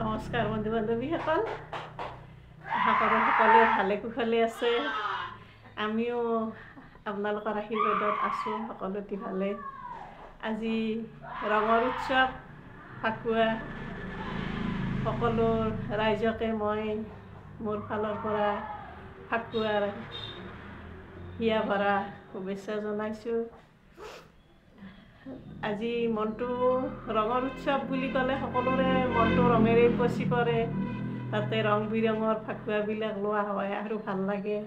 নমস্কাৰ বন্ধু বান্ধৱীসকল, আশা কৰোঁ সকলোৱে ভালে কুশলে আছে। আমিও আপোনালোকৰ আশীৰ্বাদত আছোঁ সকলোটি ভালে। আজি ৰঙৰ উৎসৱ ফাকুৱা। সকলো ৰাইজকে মই মোৰ ফালৰ পৰা ফাকুৱাৰ হিয়া ভৰা শুভেচ্ছা জনাইছোঁ। আজি মনটো ৰঙৰ উৎসৱ বুলি ক'লে সকলোৰে মনটো ৰঙেৰে উপচি পৰে। তাতে ৰং বিৰঙৰ ফাকুৱাবিলাক লোৱা হয় আৰু ভাল লাগে।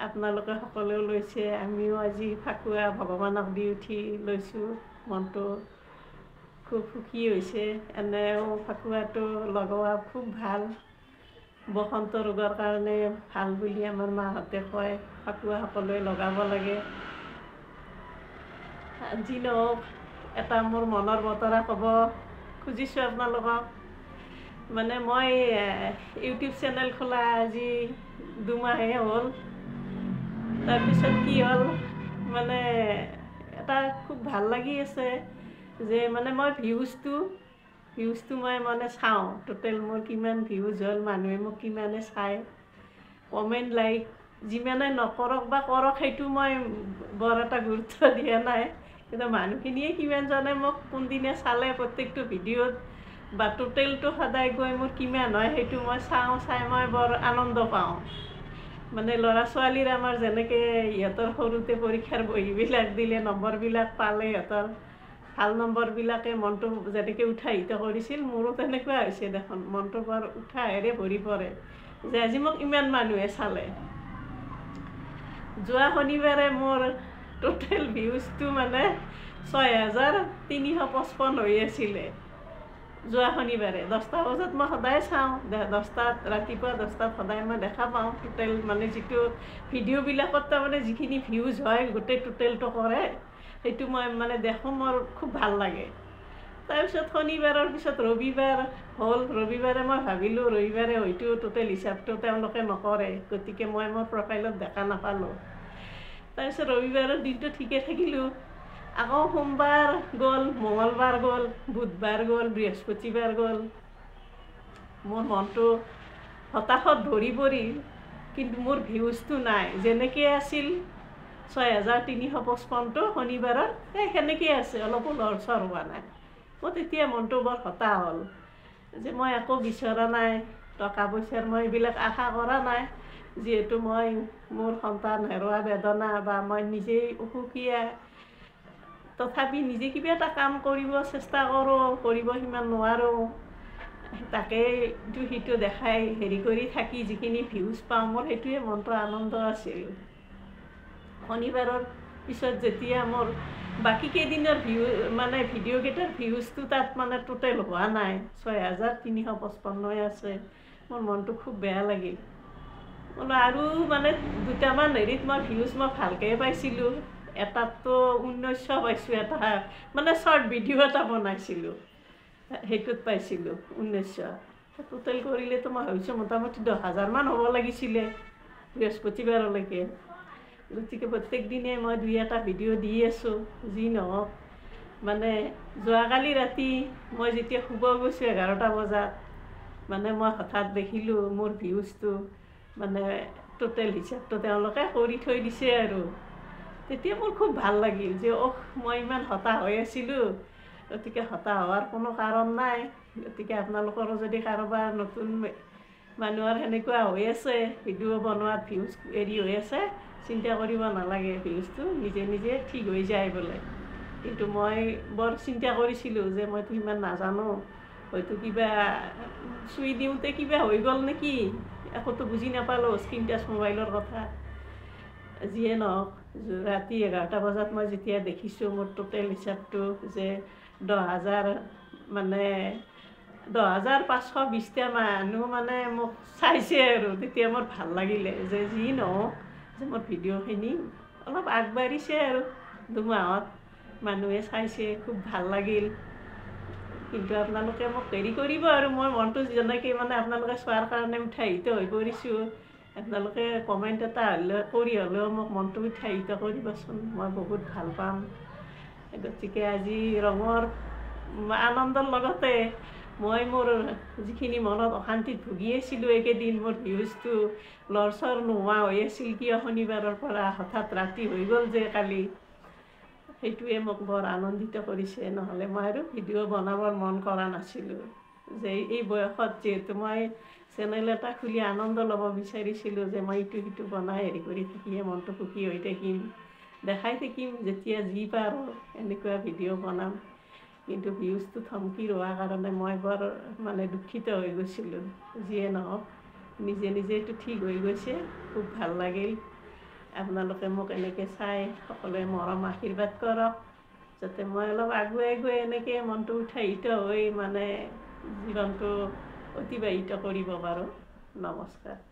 আপোনালোকে সকলোৱে লৈছে, আমিও আজি ফাকুৱা ভগৱানক দি উঠি লৈছোঁ। মনটো খুব সুখী হৈছে। এনেও ফাকুৱাটো লগোৱা খুব ভাল, বসন্ত ৰোগৰ কাৰণে ভাল বুলি আমাৰ মাহঁতে কয়। ফাকুৱা সকলোৱে লগাব লাগে। যি নহওক, এটা মোৰ মনৰ বতৰা ক'ব খুজিছোঁ আপোনালোকক। মানে মই ইউটিউব চেনেল খোলা আজি 2 মাহেই হ'ল। তাৰপিছত কি হ'ল, মানে এটা খুব ভাল লাগি আছে যে মানে মই ভিউজটো মই মানে চাওঁ। টোটেল মোৰ কিমান ভিউজ হ'ল, মানুহে মোক কিমানে চায়, কমেণ্ট লাইক যিমানে নকৰক বা কৰক সেইটো মই বৰ এটা গুৰুত্ব দিয়া নাই। কিন্তু মানুহখিনিয়ে কিমানজনে মোক কোনদিনে চালে প্ৰত্যেকটো ভিডিঅ'ত বা টোটেলটো সদায় গৈ মোৰ কিমান হয় সেইটো মই চাই মই বৰ আনন্দ পাওঁ। মানে ল'ৰা ছোৱালীৰ আমাৰ যেনেকৈ ইহঁতৰ সৰুতে পৰীক্ষাৰ বহীবিলাক দিলে, নম্বৰবিলাক পালে, সিহঁতৰ ভাল নম্বৰবিলাকে মনটো যেনেকৈ উৎসাহিত কৰিছিল, মোৰো তেনেকুৱা হৈছে দেখোন। মনটো বৰ উৎসাহেৰে ভৰি পৰে যে আজি মোক ইমান মানুহে চালে। যোৱা শনিবাৰে মোৰ টোটেল ভিউজটো মানে 6,355 হৈ আছিলে। যোৱা শনিবাৰে 10টা বজাত মই সদায় চাওঁ, 10টাত ৰাতিপুৱা 10টাত সদায় মই দেখা পাওঁ। টোটেল মানে যিটো ভিডিঅ'বিলাকত তাৰমানে যিখিনি ভিউজ হয় গোটেই টোটেলটো কৰে, সেইটো মই মানে দেখোঁ, মোৰ খুব ভাল লাগে। তাৰপিছত শনিবাৰৰ পিছত ৰবিবাৰ হ'ল। ৰবিবাৰে মই ভাবিলোঁ ৰবিবাৰে হয়তো টোটেল হিচাপটো তেওঁলোকে নকৰে, গতিকে মই মোৰ প্ৰফাইলত দেখা নাপালোঁ। তাৰপিছত ৰবিবাৰৰ দিনটো ঠিকে থাকিলোঁ। আকৌ সোমবাৰ গ'ল, মঙলবাৰ গ'ল, বুধবাৰ গ'ল, বৃহস্পতিবাৰ গ'ল। মোৰ মনটো হতাশত ভৰি পৰিল, কিন্তু মোৰ ভিউজটো নাই। যেনেকৈ আছিল 6,355টো শনিবাৰৰ, সেনেকৈ আছে, অলপো লৰচৰ হোৱা নাই। মোৰ তেতিয়া মনটো বৰ হতাশ হ'ল যে মই একো বিচৰা নাই, টকা পইচাৰ মই এইবিলাক আশা কৰা নাই। যিহেতু মই মোৰ সন্তান হেৰুৱা বেদনা বা মই নিজেই অসুখীয়া, তথাপি নিজে কিবা এটা কাম কৰিব চেষ্টা কৰোঁ, কৰিব সিমান নোৱাৰোঁ। তাকেই সিটো দেখাই হেৰি কৰি থাকি যিখিনি ভিউজ পাওঁ, মোৰ সেইটোৱে মনটো আনন্দ আছিল। শনিবাৰৰ পিছত যেতিয়া মোৰ বাকী কেইদিনৰ মানে ভিডিঅ'কেইটাৰ ভিউজটো তাত মানে টোটেল হোৱা নাই, 6,355 আছে, মোৰ মনটো খুব বেয়া লাগিল। বোলো আৰু মানে 2টামান হেৰিত মই ভিউজ মই ভালকৈ পাইছিলোঁ। এটাততো 1900 পাইছোঁ, এটা মানে শ্বৰ্ট ভিডিঅ' এটা বনাইছিলোঁ, সেইটোত পাইছিলোঁ 1900। টোটেল কৰিলেতো মই ভাবিছোঁ মোটামুটি 10,000মান হ'ব লাগিছিলে বৃহস্পতিবাৰলৈকে। গতিকে প্ৰত্যেক দিনে মই 2-এটা ভিডিঅ' দি আছোঁ। যি নহওক, মানে যোৱাকালি ৰাতি মই যেতিয়া শুব গৈছোঁ 11টা বজাত, মানে মই হঠাৎ দেখিলোঁ মোৰ ভিউজটো মানে টোটেল হিচাপটো তেওঁলোকে কৰি থৈ দিছে আৰু। তেতিয়া মোৰ খুব ভাল লাগিল যে মই ইমান হতাশ হৈ আছিলোঁ। গতিকে হতাশ হোৱাৰ কোনো কাৰণ নাই। গতিকে আপোনালোকৰো যদি কাৰোবাৰ নতুন মানুহৰ সেনেকুৱা হৈ আছে, ভিডিঅ' বনোৱাত ভিউজ হেৰি হৈ আছে, চিন্তা কৰিব নালাগে, ভিউজটো নিজে নিজে ঠিক হৈ যায় বোলে। কিন্তু মই বৰ চিন্তা কৰিছিলোঁ যে মইতো ইমান নাজানো, হয়তো কিবা চুই দিওঁতে কিবা হৈ গ'ল নেকি, একোতো বুজি নাপালোঁ স্ক্ৰীণ টাচ মোবাইলৰ কথা। যিয়ে নহওক, ৰাতি 11টা বজাত মই যেতিয়া দেখিছোঁ মোৰ টোটেল হিচাপটো যে 10,000 মানে 10,520টা মানুহ মানে মোক চাইছে আৰু, তেতিয়া মোৰ ভাল লাগিলে যে যি নহওক যে মোৰ ভিডিঅ'খিনি অলপ আগবাঢ়িছে আৰু 2 মাহত মানুহে চাইছে, খুব ভাল লাগিল। কিন্তু আপোনালোকে মোক হেৰি কৰিব আৰু, মোৰ মনটো যেনেকৈ মানে আপোনালোকে চোৱাৰ কাৰণে উৎসাহিত হৈ পৰিছোঁ। আপোনালোকে কমেণ্ট এটা কৰি হ'লেও মোক মনটো উৎসাহিত কৰিবচোন, মই বহুত ভাল পাম। গতিকে আজি ৰঙৰ আনন্দৰ লগতে মই মোৰ যিখিনি মনত অশান্তিত ভুগি আছিলোঁ এইকেইদিন মোৰ ভিউজটো লৰচৰ নোহোৱা হৈ আছিল কিয় শনিবাৰৰ পৰা হঠাৎ ৰাতি হৈ গ'ল যে কালি সেইটোৱে মোক বৰ আনন্দিত কৰিছে নহ'লে মই আৰু ভিডিঅ' বনাবৰ মন কৰা নাছিলোঁ যে এই বয়সত যিহেতু মই চেনেল এটা খুলি আনন্দ ল'ব বিচাৰিছিলোঁ যে মই ইটো সিটো বনাই হেৰি কৰি থাকিয়ে মনটো সুখী হৈ থাকিম দেখাই থাকিম যেতিয়া যি পাৰোঁ এনেকুৱা ভিডিঅ' বনাম কিন্তু ভিউজটো থমকি ৰোৱাৰ কাৰণে মই বৰ মানে দুখিত হৈ গৈছিলোঁ যিয়ে নহওক নিজে নিজে এইটো ঠিক হৈ গৈছে খুব ভাল লাগিল আপোনালোকে মোক এনেকৈ চাই সকলোৱে মৰম আশীৰ্বাদ কৰক যাতে মই অলপ আগুৱাই গৈ এনেকৈ মনটো উৎসাহিত হৈ মানে জীৱনটো অতিবাহিত কৰিব পাৰোঁ নমস্কাৰ